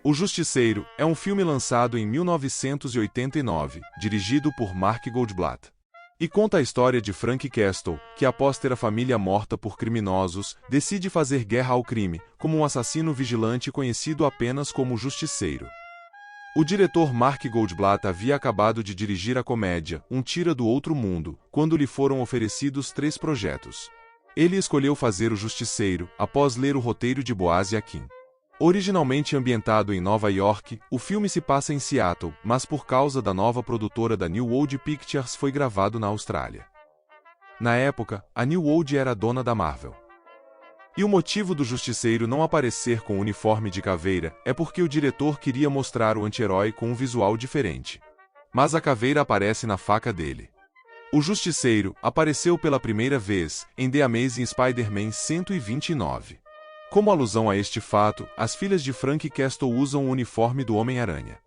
O Justiceiro é um filme lançado em 1989, dirigido por Mark Goldblatt. E conta a história de Frank Castle, que após ter a família morta por criminosos, decide fazer guerra ao crime, como um assassino vigilante conhecido apenas como Justiceiro. O diretor Mark Goldblatt havia acabado de dirigir a comédia Um Tira do Outro Mundo, quando lhe foram oferecidos 3 projetos. Ele escolheu fazer o Justiceiro, após ler o roteiro de Boaz Yakin. Originalmente ambientado em Nova York, o filme se passa em Seattle, mas por causa da nova produtora da New World Pictures foi gravado na Austrália. Na época, a New World era dona da Marvel. E o motivo do Justiceiro não aparecer com o uniforme de caveira é porque o diretor queria mostrar o anti-herói com um visual diferente. Mas a caveira aparece na faca dele. O Justiceiro apareceu pela primeira vez em The Amazing Spider-Man 129. Como alusão a este fato, as filhas de Frank Castle usam o uniforme do Homem-Aranha.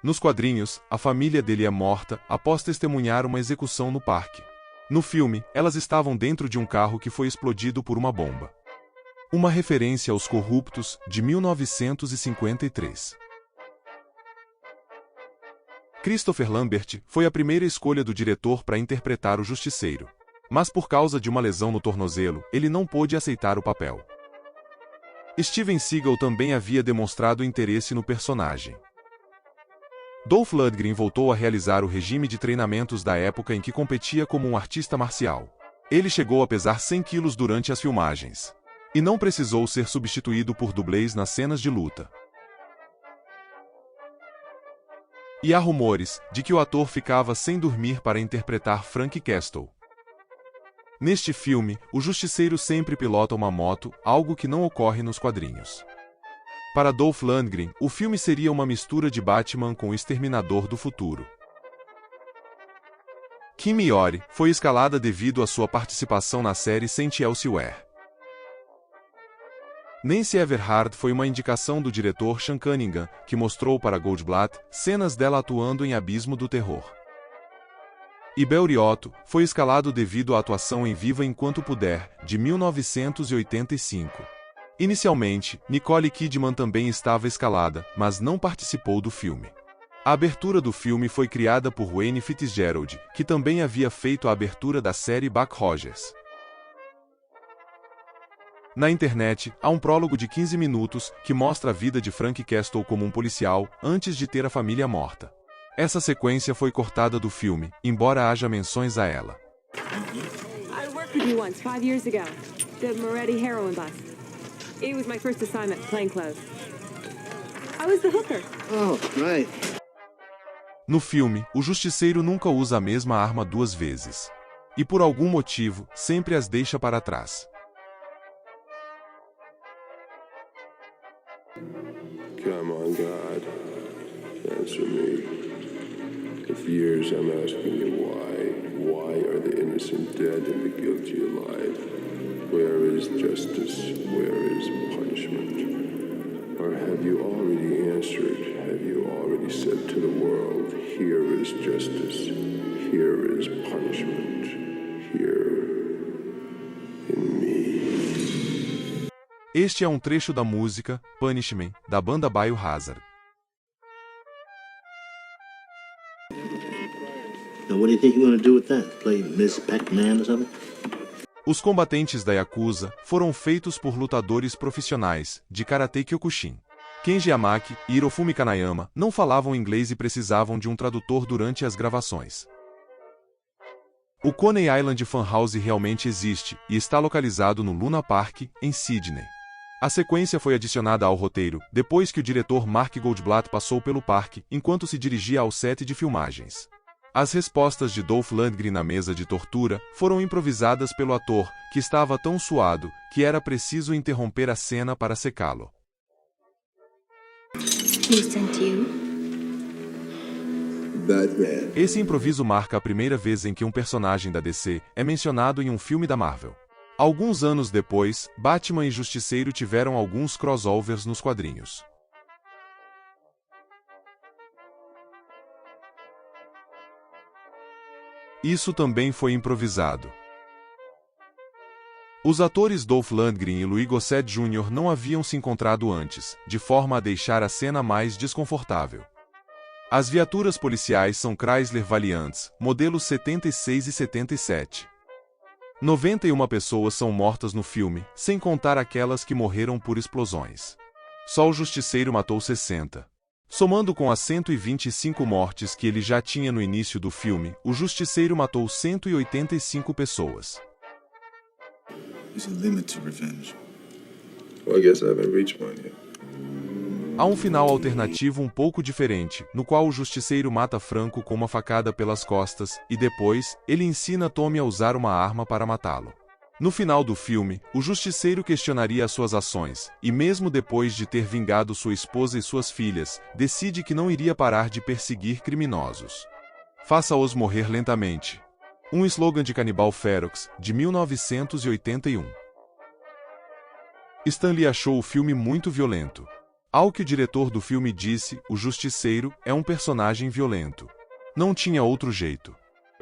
Nos quadrinhos, a família dele é morta após testemunhar uma execução no parque. No filme, elas estavam dentro de um carro que foi explodido por uma bomba. Uma referência aos Corruptos, de 1953. Christopher Lambert foi a primeira escolha do diretor para interpretar o Justiceiro. Mas por causa de uma lesão no tornozelo, ele não pôde aceitar o papel. Steven Seagal também havia demonstrado interesse no personagem. Dolph Lundgren voltou a realizar o regime de treinamentos da época em que competia como um artista marcial. Ele chegou a pesar 100 quilos durante as filmagens. E não precisou ser substituído por dublês nas cenas de luta. E há rumores de que o ator ficava sem dormir para interpretar Frank Castle. Neste filme, o Justiceiro sempre pilota uma moto, algo que não ocorre nos quadrinhos. Para Dolph Lundgren, o filme seria uma mistura de Batman com o Exterminador do Futuro. Kim Iori foi escalada devido à sua participação na série Saint Elsewhere. Nancy Everhard foi uma indicação do diretor Sean Cunningham, que mostrou para Goldblatt cenas dela atuando em Abismo do Terror. E Bel Riotto foi escalado devido à atuação em Viva Enquanto Puder, de 1985. Inicialmente, Nicole Kidman também estava escalada, mas não participou do filme. A abertura do filme foi criada por Wayne Fitzgerald, que também havia feito a abertura da série Buck Rogers. Na internet, há um prólogo de 15 minutos que mostra a vida de Frank Castle como um policial, antes de ter a família morta. Essa sequência foi cortada do filme, embora haja menções a ela. I worked with you once, 5 years ago. The Moretti heroin bust. It was my first assignment, plainclothes. I was the hooker. Oh, right. No filme, o Justiceiro nunca usa a mesma arma 2 vezes. E por algum motivo, sempre as deixa para trás. Come on, God. Answer me. For years I'm asking you why. Why are the innocent dead and the guilty alive? Where is justice? Where is punishment? Or have you already answered? Have you already said to the world, here is justice, here is punishment, here in me? Este é um trecho da música Punishment, da banda Biohazard. Now, what do you think you're going to do with that? Play Miss Pac-Man or something? Os combatentes da Yakuza foram feitos por lutadores profissionais de Karate Kyokushin. Kenji Yamaki e Hirofumi Kanayama não falavam inglês e precisavam de um tradutor durante as gravações. O Coney Island Funhouse realmente existe e está localizado no Luna Park, em Sydney. A sequência foi adicionada ao roteiro depois que o diretor Mark Goldblatt passou pelo parque enquanto se dirigia ao set de filmagens. As respostas de Dolph Lundgren na mesa de tortura foram improvisadas pelo ator, que estava tão suado que era preciso interromper a cena para secá-lo. Batman. Esse improviso marca a primeira vez em que um personagem da DC é mencionado em um filme da Marvel. Alguns anos depois, Batman e Justiceiro tiveram alguns crossovers nos quadrinhos. Isso também foi improvisado. Os atores Dolph Lundgren e Louis Gossett Jr. não haviam se encontrado antes, de forma a deixar a cena mais desconfortável. As viaturas policiais são Chrysler Valiants, modelos 76 e 77. 91 pessoas são mortas no filme, sem contar aquelas que morreram por explosões. Só o Justiceiro matou 60. Somando com as 125 mortes que ele já tinha no início do filme, o Justiceiro matou 185 pessoas. There's a limit to revenge. Well, I guess I haven't reached one yet. Há um final alternativo um pouco diferente, no qual o Justiceiro mata Franco com uma facada pelas costas, e depois, ele ensina Tommy a usar uma arma para matá-lo. No final do filme, o Justiceiro questionaria as suas ações, e mesmo depois de ter vingado sua esposa e suas filhas, decide que não iria parar de perseguir criminosos. Faça-os morrer lentamente. Um slogan de Cannibal Ferox, de 1981. Stan Lee achou o filme muito violento. Ao que o diretor do filme disse, o Justiceiro é um personagem violento. Não tinha outro jeito.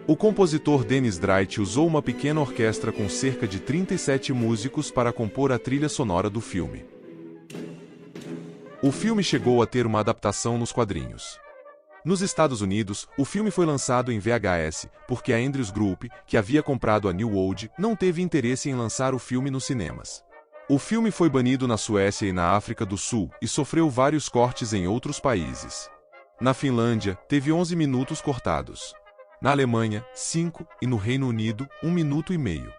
O compositor Dennis Dreight usou uma pequena orquestra com cerca de 37 músicos para compor a trilha sonora do filme. O filme chegou a ter uma adaptação nos quadrinhos. Nos Estados Unidos, o filme foi lançado em VHS, porque a Andrews Group, que havia comprado a New World, não teve interesse em lançar o filme nos cinemas. O filme foi banido na Suécia e na África do Sul, e sofreu vários cortes em outros países. Na Finlândia, teve 11 minutos cortados. Na Alemanha, 5, e no Reino Unido, 1 minuto e meio.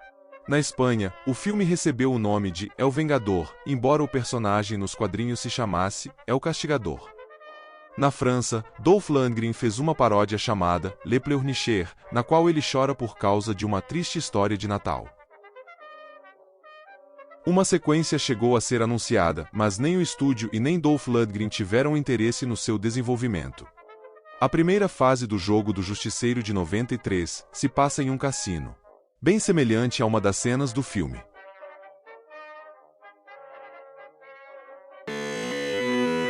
Na Espanha, o filme recebeu o nome de El Vengador, embora o personagem nos quadrinhos se chamasse El Castigador. Na França, Dolph Lundgren fez uma paródia chamada Le Pleurnicher, na qual ele chora por causa de uma triste história de Natal. Uma sequência chegou a ser anunciada, mas nem o estúdio e nem Dolph Lundgren tiveram interesse no seu desenvolvimento. A primeira fase do jogo do Justiceiro de 93 se passa em um cassino, bem semelhante a uma das cenas do filme.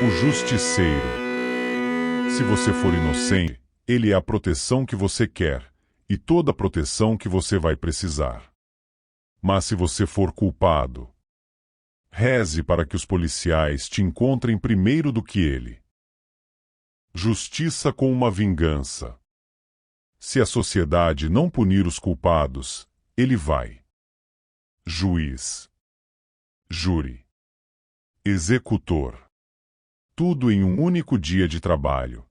O Justiceiro. Se você for inocente, ele é a proteção que você quer, e toda a proteção que você vai precisar. Mas se você for culpado, reze para que os policiais te encontrem primeiro do que ele. Justiça com uma vingança. Se a sociedade não punir os culpados, ele vai. Juiz. Júri. Executor. Tudo em um único dia de trabalho.